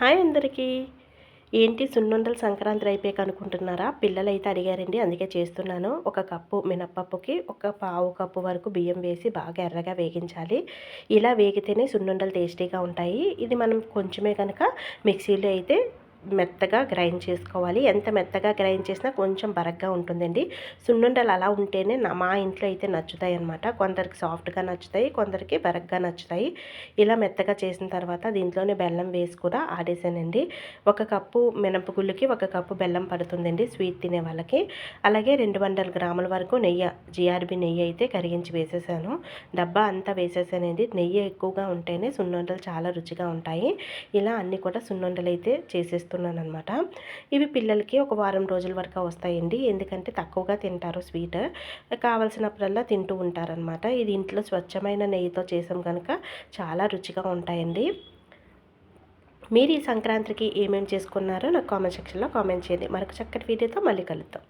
Hi అందరికీ. ఏంటి సున్నుండలు సంక్రాంతి అయిపోయాక అనుకుంటున్నారా? పిల్లలైతే అడిగారండి, అందుకే చేస్తున్నాను. ఒక కప్పు మినపప్పుకి ఒక పావు కప్పు వరకు బియ్యం వేసి బాగా ఎర్రగా వేగించాలి. ఇలా వేగితేనే సున్నుండలు టేస్టీగా ఉంటాయి. ఇది మనం కొంచెమే కనుక మిక్సీలో అయితే మెత్తగా గ్రైండ్ చేసుకోవాలి. ఎంత మెత్తగా గ్రైండ్ చేసినా కొంచెం బరగ్గా ఉంటుందండి. సున్నుండలు అలా ఉంటేనే మా ఇంట్లో అయితే నచ్చుతాయి అన్నమాట. కొందరికి సాఫ్ట్గా నచ్చుతాయి, కొందరికి బరగ్గా నచ్చుతాయి. ఇలా మెత్తగా చేసిన తర్వాత దీంట్లోనే బెల్లం వేసి కూడా ఆడేసానండి. ఒక కప్పు మినపగుళ్ళకి ఒక కప్పు బెల్లం పడుతుందండి స్వీట్ తినే వాళ్ళకి. అలాగే 200 గ్రాముల వరకు నెయ్యి, జిఆర్బి నెయ్యి అయితే కరిగించి వేసేసాను. డబ్బా అంతా వేసేసానండి. నెయ్యి ఎక్కువగా ఉంటేనే సున్నుండలు చాలా రుచిగా ఉంటాయి. ఇలా అన్నీ కూడా సున్నుండలు అయితే చేసేస్తున్నాను అనమాట. ఇవి పిల్లలకి ఒక వారం రోజుల వరకు వస్తాయండి. ఎందుకంటే తక్కువగా తింటారు స్వీట్, కావాల్సినప్పుడల్లా తింటూ ఉంటారనమాట. ఇది ఇంట్లో స్వచ్ఛమైన నెయ్యితో చేసాం కనుక చాలా రుచిగా ఉంటాయండి. మీరు ఈ సంక్రాంతికి ఏమేమి చేసుకున్నారో నాకు కామెంట్ సెక్షన్లో కామెంట్ చేయండి. మరొక చక్కటి వీడియోతో మళ్ళీ కలుద్దాం.